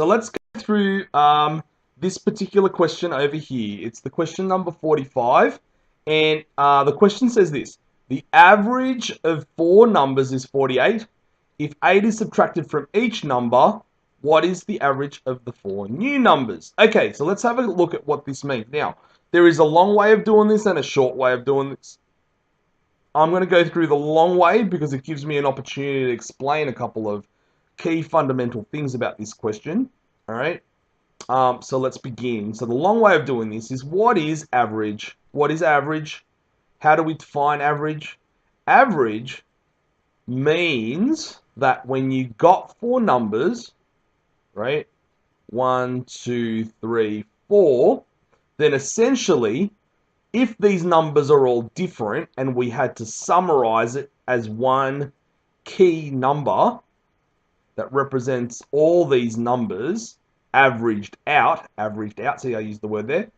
So let's go through this particular question over here. It's the question number 45. And the question says this. The average of four numbers is 48. If 8 is subtracted from each number, what is the average of the four new numbers? Okay, so let's have a look at what this means. Now, there is a long way of doing this and a short way of doing this. I'm going to go through the long way because it gives me an opportunity to explain a couple of key fundamental things about this question. All right. So let's begin. So the long way of doing this is, what is average? What is average? How do we define average? Average means that when you got four numbers, right? 1, 2, 3, 4, then essentially, if these numbers are all different and we had to summarize it as one key number that represents all these numbers, averaged out, see I used the word there,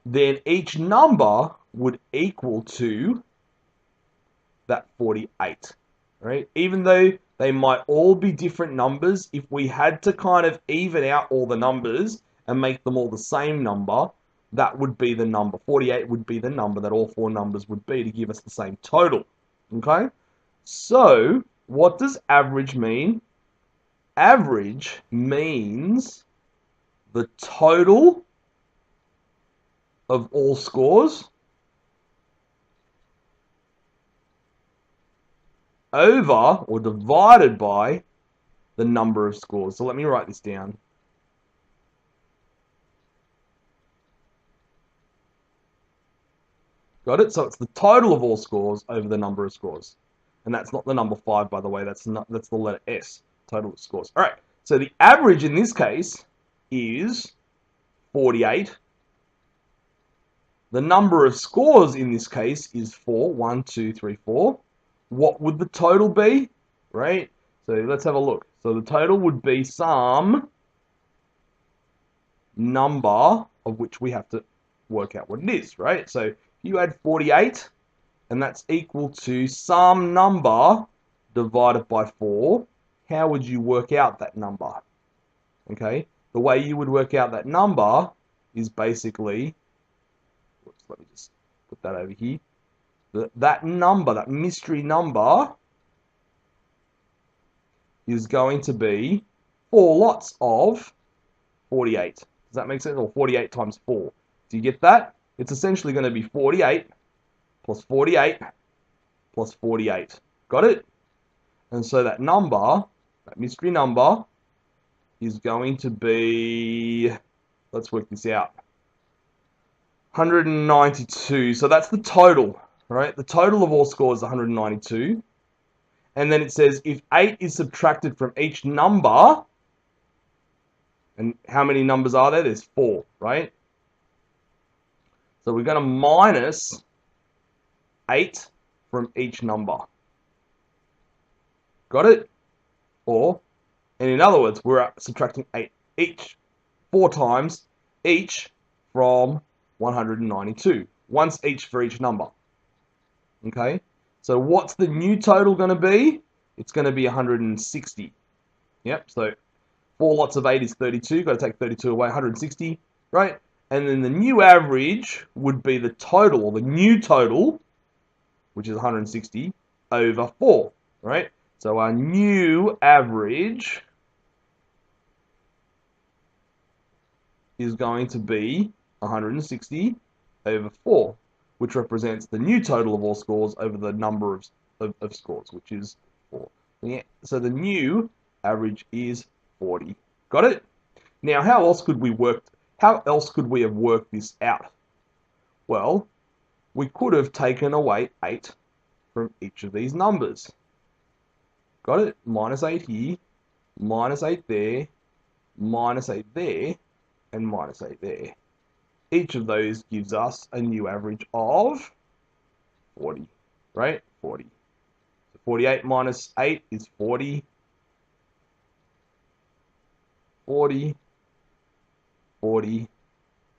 then each number would equal to that 48, right? Even though they might all be different numbers, if we had to kind of even out all the numbers and make them all the same number, that would be the number. 48 would be the number that all four numbers would be to give us the same total, okay? So, what does average mean? Average means the total of all scores over or divided by the number of scores. So let me write this down. Got it? So it's the total of all scores over the number of scores. And that's not the number 5, by the way. That's the letter S, total of scores. All right. So the average in this case is 48. The number of scores in this case is 4. 1, 2, 3, 4. What would the total be? Right? So let's have a look. So the total would be some number of which we have to work out what it is, right? So you add 48, and that's equal to some number divided by 4. How would you work out that number? Okay, the way you would work out that number is basically, let me just put that over here. That number, that mystery number, is going to be 4 lots of 48. Does that make sense? Or 48 times 4. Do you get that? It's essentially going to be 48 plus 48 plus 48. Got it? And so that number, that mystery number, is going to be, let's work this out, 192. So that's the total, right? The total of all scores is 192. And then it says if 8 is subtracted from each number, and how many numbers are there? There's 4, right? So we're going to minus 8 from each number. Got it? Or, and in other words, we're subtracting 8 each, 4 times each from 192. Once each for each number. Okay? So what's the new total going to be? It's going to be 160. Yep, so 4 lots of 8 is 32. Got to take 32 away, 160, right? And then the new average would be the total, or the new total, which is 160, over 4, right? So our new average is going to be 160 over 4, which represents the new total of all scores over the number of scores, which is 4. Yeah, so the new average is 40. Got it? Now, how else could we have worked this out? Well, we could have taken away 8 from each of these numbers. Got it? Minus 8 here, minus 8 there, minus 8 there, and minus 8 there. Each of those gives us a new average of 40, right? 40. So 48 minus 8 is 40. 40, 40,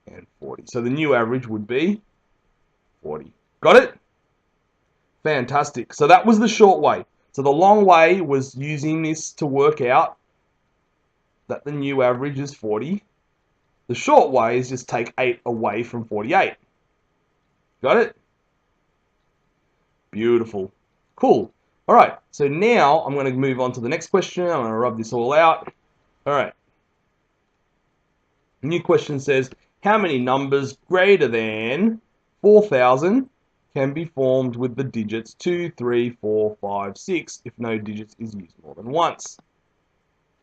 and 40. So the new average would be 40. Got it? Fantastic. So that was the short way. So the long way was using this to work out that the new average is 40. The short way is just take 8 away from 48. Got it? Beautiful. Cool. All right, so now I'm going to move on to the next question. I'm going to rub this all out. All right. New question says, how many numbers greater than 4,000 can be formed with the digits 2, 3, 4, 5, 6 if no digits is used more than once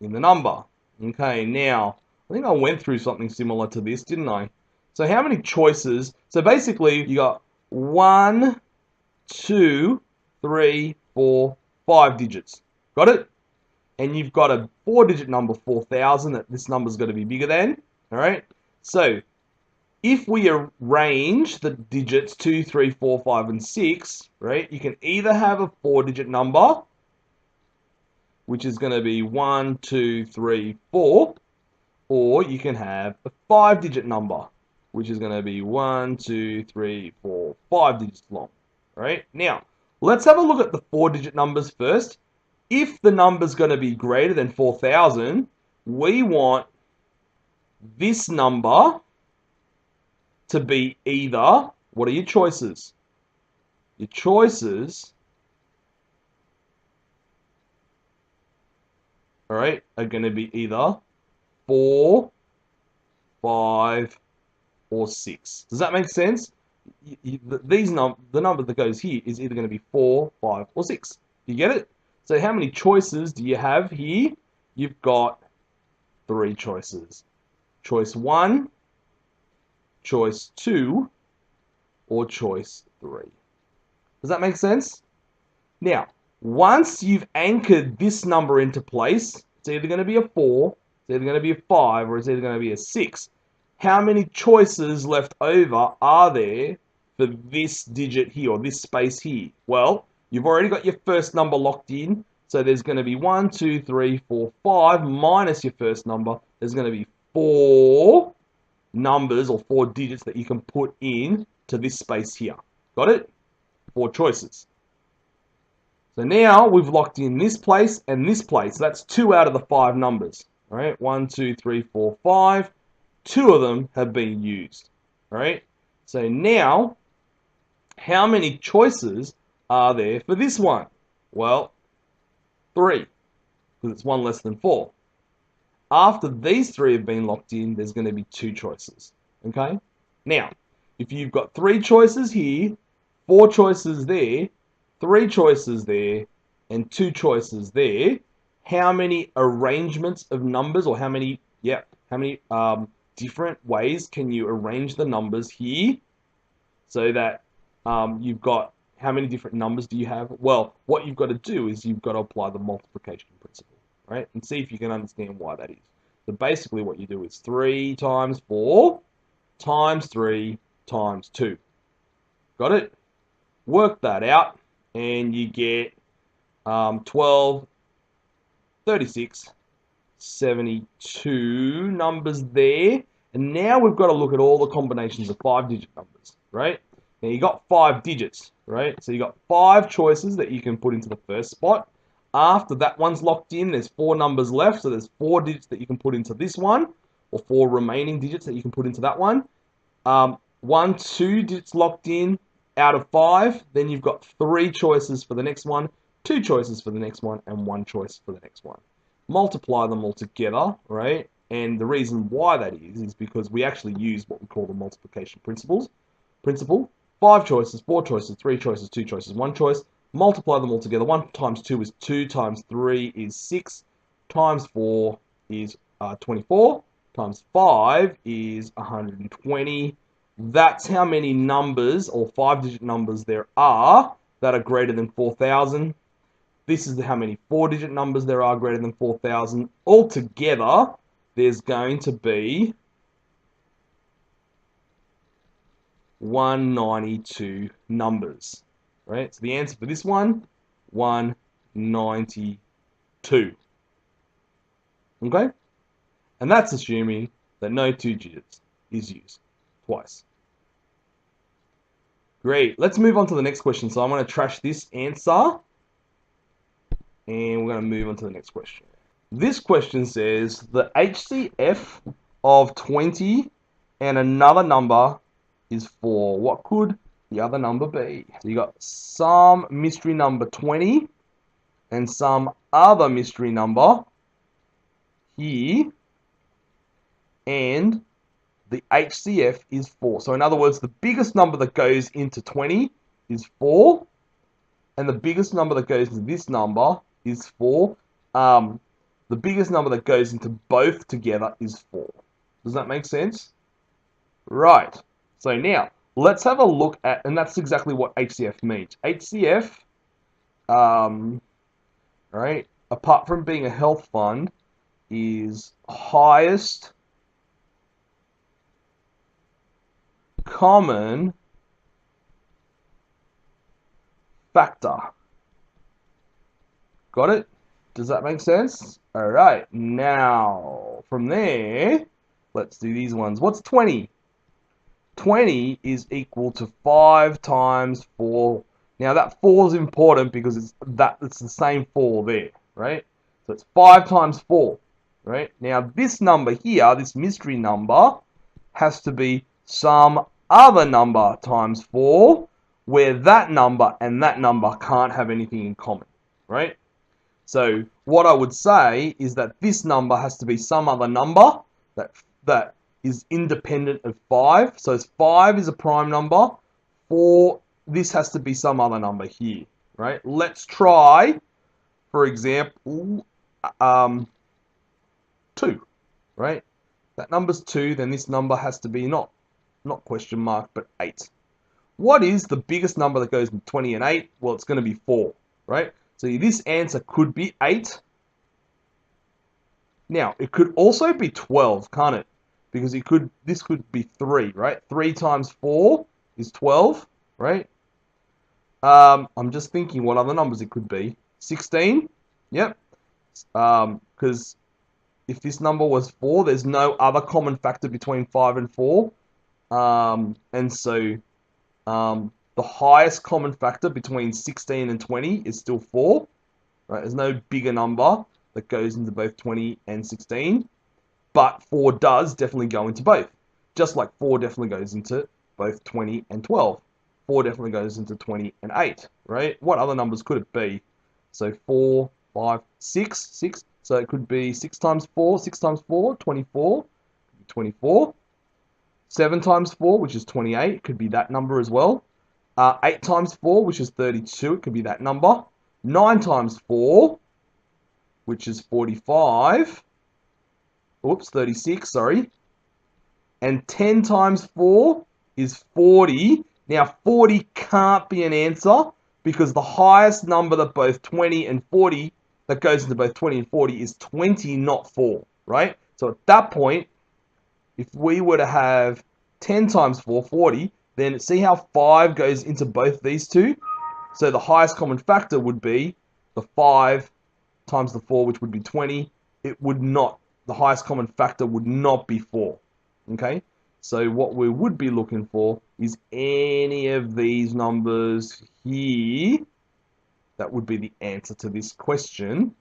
in the number? Okay, now, I think I went through something similar to this, didn't I? So how many choices? So basically, you got 1, 2, 3, 4, 5 digits. Got it? And you've got a 4-digit number, 4,000, that this number's got to be bigger than. All right? So if we arrange the digits 2, 3, 4, 5, and 6, right, you can either have a 4-digit number, which is going to be 1, 2, 3, 4, or you can have a 5-digit number, which is going to be 1, 2, 3, 4, 5 digits long. Right? Now, let's have a look at the 4-digit numbers first. If the number's going to be greater than 4,000, we want this number to be either, what are your choices? Your choices, all right, are going to be either 4, 5, or 6. Does that make sense? The number that goes here is either going to be 4, 5, or 6. You get it? So how many choices do you have here? You've got 3 choices. Choice 1, choice 2, or choice 3. Does that make sense? Now, once you've anchored this number into place, it's either going to be a 4, it's either going to be a 5, or it's either going to be a 6. How many choices left over are there for this digit here, or this space here? Well, you've already got your first number locked in, so there's going to be 1, 2, 3, 4, 5 minus your first number. There's going to be 4 numbers or 4 digits that you can put in to this space here. Got it? 4 choices. So now we've locked in this place and this place. That's 2 out of the 5 numbers. All right, 1, 2, 3, 4, 5. 2 of them have been used. All right. So now, how many choices are there for this one? Well, 3, because it's 1 less than 4. After these 3 have been locked in, there's going to be 2 choices. Okay. Now, if you've got 3 choices here, 4 choices there, 3 choices there, and 2 choices there, how many arrangements of numbers, or how many different ways can you arrange the numbers here so that you've got, how many different numbers do you have? Well, what you've got to do is you've got to apply the multiplication principle, right? And see if you can understand why that is. So basically what you do is 3 times 4 times 3 times 2. Got it? Work that out and you get 12, 36, 72 numbers there. And now we've got to look at all the combinations of 5-digit numbers, right? Now you got 5 digits, right? So you got 5 choices that you can put into the first spot. After that one's locked in, there's 4 numbers left. So there's 4 digits that you can put into this one, or 4 remaining digits that you can put into that one. 1, 2 digits locked in out of 5. Then you've got 3 choices for the next one, 2 choices for the next one, and 1 choice for the next one. Multiply them all together, right? And the reason why that is because we actually use what we call the multiplication principle. 5 choices, 4 choices, 3 choices, 2 choices, 1 choice. Multiply them all together. 1 times 2 is 2, times 3 is 6, times 4 is 24, times 5 is 120. That's how many numbers, or 5-digit numbers, there are that are greater than 4,000. This is how many 4-digit numbers there are greater than 4,000. Altogether, there's going to be 192 numbers. Right? So the answer for this one, 192. Okay? And that's assuming that no 2 digits is used twice. Great. Let's move on to the next question. So I'm going to trash this answer. And we're going to move on to the next question. This question says the HCF of 20 and another number is 4. What could the other number be? So you got some mystery number 20 and some other mystery number here, and the HCF is 4. So in other words, the biggest number that goes into 20 is 4, and the biggest number that goes into this number is 4. The biggest number that goes into both together is 4. Does that make sense? Right. So now, let's have a look at, and that's exactly what HCF means. HCF, right, apart from being a health fund, is highest common factor. Got it? Does that make sense? All right. Now, from there, let's do these ones. What's 20? 20 is equal to 5 times 4. Now, that 4 is important because it's the same 4 there, right? So it's 5 times 4, right? Now, this number here, this mystery number, has to be some other number times 4, where that number and that number can't have anything in common, right? So what I would say is that this number has to be some other number that is independent of 5. So 5 is a prime number. 4, this has to be some other number here, right? Let's try, for example, 2, right? That number's 2, then this number has to be not question mark, but 8. What is the biggest number that goes in 20 and 8? Well, it's going to be 4, right? So this answer could be 8. Now, it could also be 12, can't it? Because this could be 3, right? 3 times 4 is 12, right? I'm just thinking what other numbers it could be. 16, yep. Because if this number was 4, there's no other common factor between 5 and 4. And so the highest common factor between 16 and 20 is still 4, right? There's no bigger number that goes into both 20 and 16, but 4 does definitely go into both. Just like 4 definitely goes into both 20 and 12. 4 definitely goes into 20 and 8, right? What other numbers could it be? So 4, 5, 6. So it could be 6 times 4, 24, 24. 7 times 4, which is 28, could be that number as well. 8 times 4, which is 32, it could be that number. 9 times 4, which is 45. Oops, 36, sorry. And 10 times 4 is 40. Now, 40 can't be an answer because the highest number that both 20 and 40, that goes into both 20 and 40 is 20, not 4, right? So at that point, if we were to have 10 times 4, 40, then see how 5 goes into both these two? So the highest common factor would be the 5 times the 4, which would be 20. It would not, the highest common factor would not be 4, okay? So what we would be looking for is any of these numbers here. That would be the answer to this question.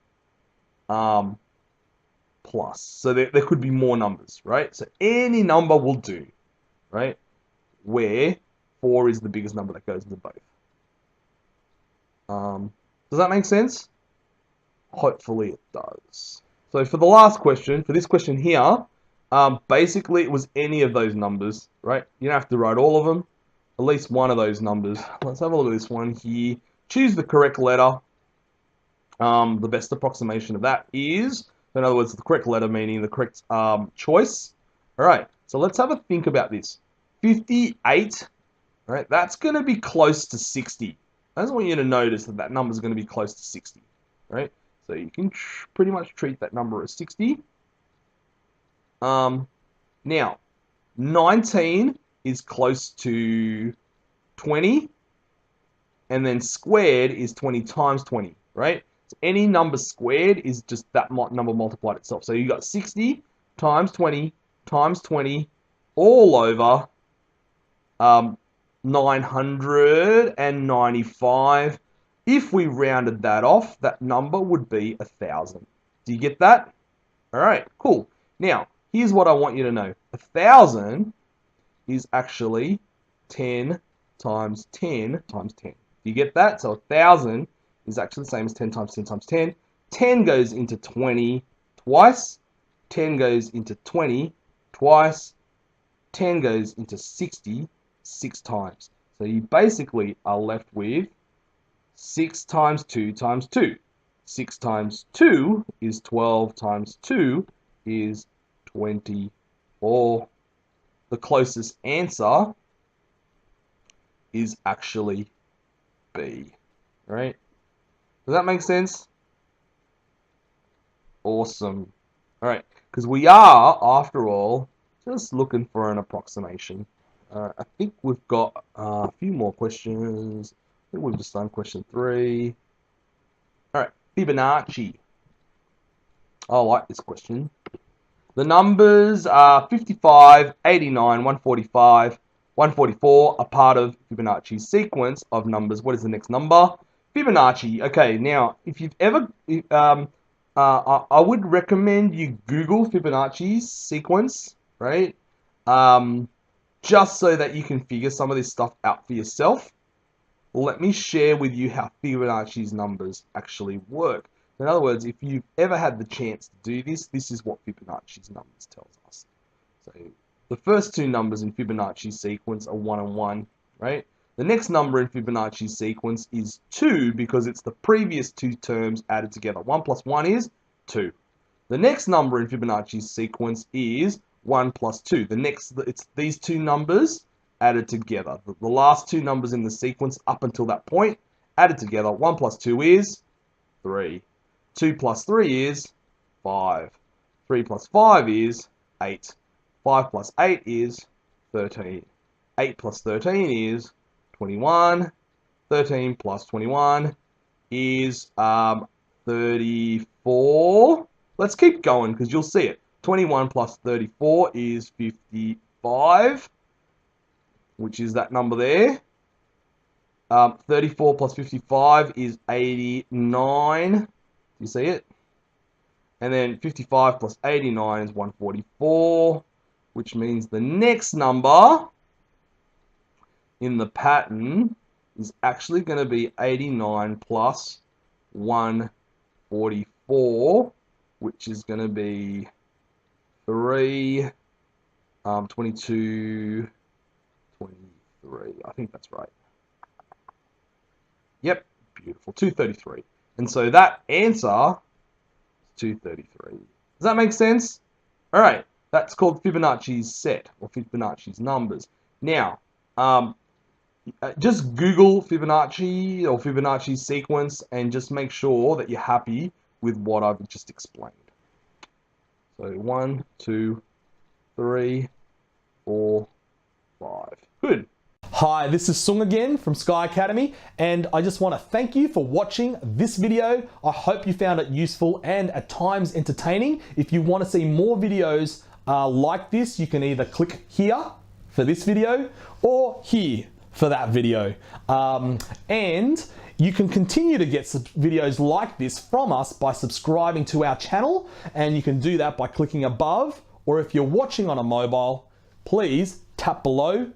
Plus. So there could be more numbers, right? So any number will do, right? Where 4 is the biggest number that goes into both. Does that make sense? Hopefully it does. So for the last question, for this question here, basically it was any of those numbers, right? You don't have to write all of them, at least one of those numbers. Let's have a look at this one here. Choose the correct letter. The best approximation of that is, in other words, the correct letter meaning the correct choice. All right, so let's have a think about this. 58, right? That's going to be close to 60. I just want you to notice that that number is going to be close to 60, right? So you can pretty much treat that number as 60. Now, 19 is close to 20, and then squared is 20 times 20, right? So any number squared is just that number multiplied itself. So you got 60 times 20 times 20 all over 995. If we rounded that off, that number would be 1,000. Do you get that? All right, cool. Now, here's what I want you to know. 1,000 is actually 10 times 10 times 10. Do you get that? So 1,000 is actually the same as 10 times 10 times 10. 10 goes into 20 twice. 10 goes into 20 twice. 10 goes into 60 6 times. So you basically are left with 6 times 2 times 2. 6 times 2 is 12 times 2 is 24. The closest answer is actually B, right? Does that make sense? Awesome. All right, because we are, after all, just looking for an approximation. I think we've got a few more questions. I think we've just done question 3. All right, Fibonacci. I like this question. The numbers are 55, 89, 145, 144 are part of Fibonacci's sequence of numbers. What is the next number? Fibonacci. Okay, now, if you've ever... I would recommend you Google Fibonacci's sequence, right? Just so that you can figure some of this stuff out for yourself. Let me share with you how Fibonacci's numbers actually work. In other words, if you've ever had the chance to do this, this is what Fibonacci's numbers tells us. So the first two numbers in Fibonacci's sequence are 1 and 1, right? The next number in Fibonacci's sequence is 2 because it's the previous two terms added together. 1 plus 1 is 2. The next number in Fibonacci's sequence is 1 plus 2. It's these two numbers added together. The last two numbers in the sequence up until that point added together. 1 plus 2 is 3. 2 plus 3 is 5. 3 plus 5 is 8. 5 plus 8 is 13. 8 plus 13 is 21. 13 plus 21 is 34. Let's keep going because you'll see it. 21 plus 34 is 55, which is that number there. 34 plus 55 is 89. You see it? And then 55 plus 89 is 144, which means the next number in the pattern is actually going to be 89 plus 144, which is going to be 3, 22, 23. I think that's right. Yep, beautiful. 233. And so that answer is 233. Does that make sense? All right, that's called Fibonacci's set or Fibonacci's numbers. Now, just Google Fibonacci or Fibonacci's sequence and just make sure that you're happy with what I've just explained. So 1, 2, 3, 4, 5. Good. Hi, this is Sung again from Sky Academy, and I just want to thank you for watching this video. I hope you found it useful and at times entertaining. If you want to see more videos like this, you can either click here for this video or here for that video. And you can continue to get videos like this from us by subscribing to our channel, and you can do that by clicking above, or if you're watching on a mobile, please tap below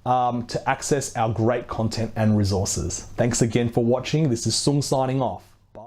to access our great content and resources. Thanks again for watching. This is Sung signing off.